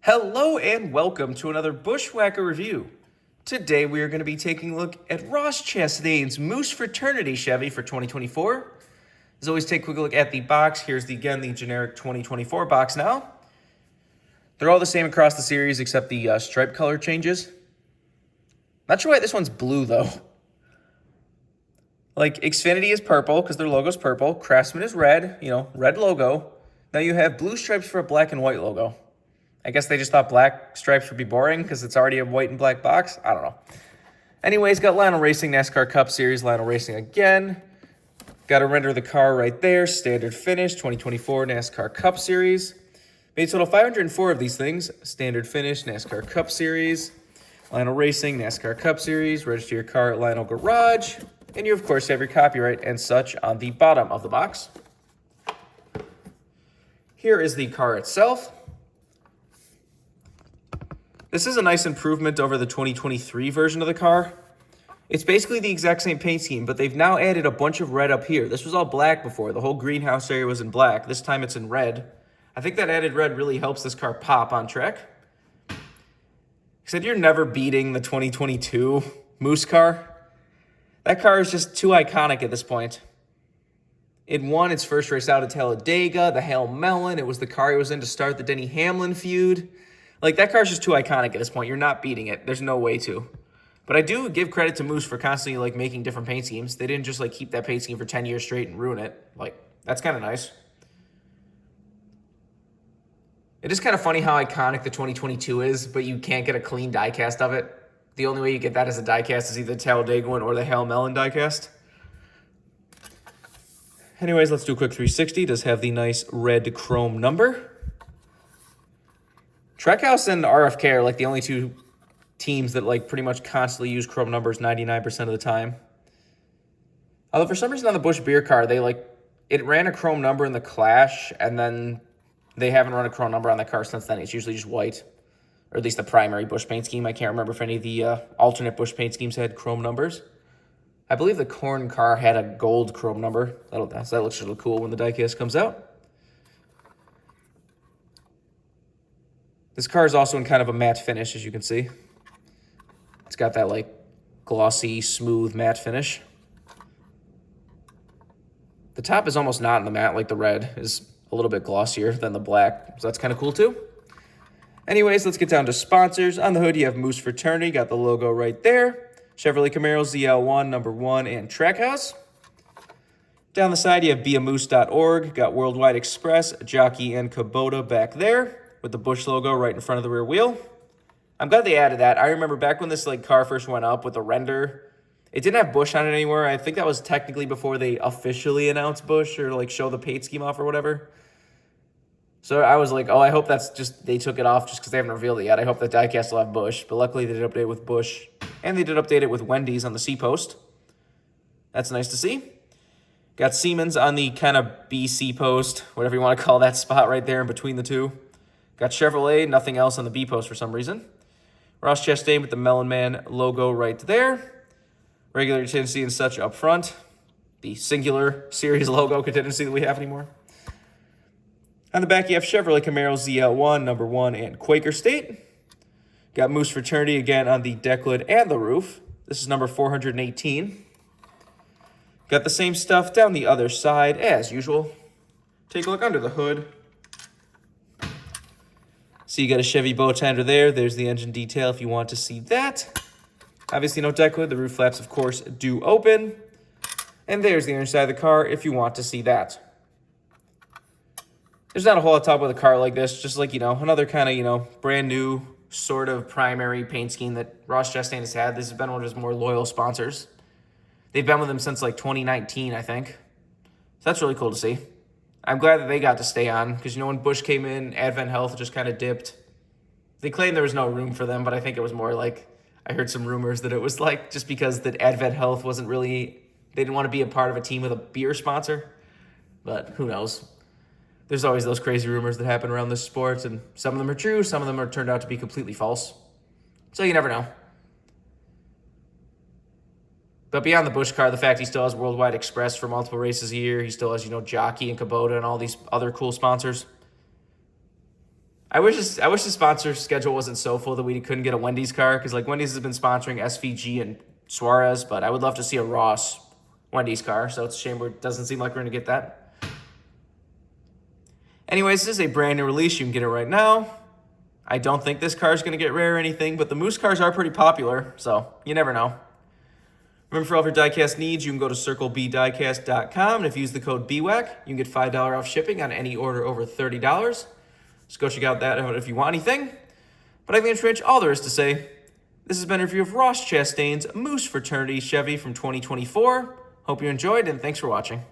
Hello and welcome to another Bushwhacker review. Today we are going to be taking a look at Ross Chastain's Moose Fraternity Chevy for 2024. As always, take a quick look at the box. Here's the generic 2024 box now. They're all the same across the series except the stripe color changes. Not sure why this one's blue though. Like Xfinity is purple because their logo's purple. Craftsman is red, red logo. Now you have blue stripes for a black and white logo. I guess they just thought black stripes would be boring because it's already a white and black box. I don't know. Anyways, got Lionel Racing NASCAR Cup Series, Lionel Racing again. Got to render the car right there. Standard finish, 2024 NASCAR Cup Series. Made total 504 of these things. Standard finish, NASCAR Cup Series. Lionel Racing, NASCAR Cup Series. Register your car at Lionel Garage. And you, of course, have your copyright and such on the bottom of the box. Here is the car itself. This is a nice improvement over the 2023 version of the car. It's basically the exact same paint scheme, but they've now added a bunch of red up here. This was all black before. The whole greenhouse area was in black. This time it's in red. I think that added red really helps this car pop on track. Except you're never beating the 2022 Moose car. That car is just too iconic at this point. It won its first race out at Talladega, the Hail Melon. It was the car he was in to start the Denny Hamlin feud. Like, that car's just too iconic at this point. You're not beating it. There's no way to. But I do give credit to Moose for constantly, making different paint schemes. They didn't just, keep that paint scheme for 10 years straight and ruin it. That's kind of nice. It is kind of funny how iconic the 2022 is, but you can't get a clean diecast of it. The only way you get that as a diecast is either the Talladega one or the Hail Melon diecast. Anyways, let's do a quick 360. It does have the nice red chrome number. Trackhouse and RFK are the only two teams that pretty much constantly use chrome numbers 99% of the time. Although for some reason on the Busch beer car, it ran a chrome number in the Clash, and then they haven't run a chrome number on the car since then. It's usually just white, or at least the primary Busch paint scheme. I can't remember if any of the alternate Busch paint schemes had chrome numbers. I believe the Corn car had a gold chrome number. That looks really cool when the diecast comes out. This car is also in kind of a matte finish, as you can see. It's got that, glossy, smooth matte finish. The top is almost not in the matte, the red is a little bit glossier than the black, so that's kind of cool, too. Anyways, let's get down to sponsors. On the hood, you have Moose Fraternity, got the logo right there. Chevrolet Camaro, ZL1, number 1, and Trackhouse. Down the side, you have BWhack.org, got Worldwide Express, Jockey, and Kubota back there, with the Busch logo right in front of the rear wheel. I'm glad they added that. I remember back when this car first went up with the render, it didn't have Busch on it anymore. I think that was technically before they officially announced Busch or show the paint scheme off or whatever. So I was like, oh, I hope that's just, they took it off just because they haven't revealed it yet. I hope that diecast will have Busch. But luckily they did update it with Busch. And they did update it with Wendy's on the C post. That's nice to see. Got Siemens on the kind of B C post, whatever you want to call that spot right there in between the two. Got Chevrolet, nothing else on the B post for some reason. Ross Chastain with the Melon Man logo right there. Regular contingency and such up front. The singular series logo contingency that we have anymore. On the back, you have Chevrolet Camaro ZL1, number 1, and Quaker State. Got Moose Fraternity again on the deck lid and the roof. This is number 418. Got the same stuff down the other side as usual. Take a look under the hood. So you got a Chevy bow tie under there. There's the engine detail if you want to see that. Obviously no deck lid. The roof flaps, of course, do open. And there's the inside of the car if you want to see that. There's not a whole lot to talk about a car like this. Just another kind of, brand new sort of primary paint scheme that Ross Chastain has had. This has been one of his more loyal sponsors. They've been with him since 2019, I think. So that's really cool to see. I'm glad that they got to stay on because, when Busch came in, Advent Health just kind of dipped. They claimed there was no room for them, but I think it was more I heard some rumors that it was just because that Advent Health wasn't really, they didn't want to be a part of a team with a beer sponsor. But who knows? There's always those crazy rumors that happen around this sport, and some of them are true, some of them are turned out to be completely false. So you never know. But beyond the Busch car, the fact he still has Worldwide Express for multiple races a year, he still has, Jockey and Kubota and all these other cool sponsors. I wish the sponsor schedule wasn't so full that we couldn't get a Wendy's car, because like Wendy's has been sponsoring SVG and Suarez, but I would love to see a Ross Wendy's car, so it's a shame it doesn't seem like we're going to get that. Anyways, this is a brand new release. You can get it right now. I don't think this car is going to get rare or anything, but the Moose cars are pretty popular, so you never know. Remember, for all of your diecast needs, you can go to circlebdiecast.com, and if you use the code BWhack, you can get $5 off shipping on any order over $30. So go check out that if you want anything. But I think that's pretty much all there is to say. This has been a review of Ross Chastain's Moose Fraternity Chevy from 2024. Hope you enjoyed, and thanks for watching.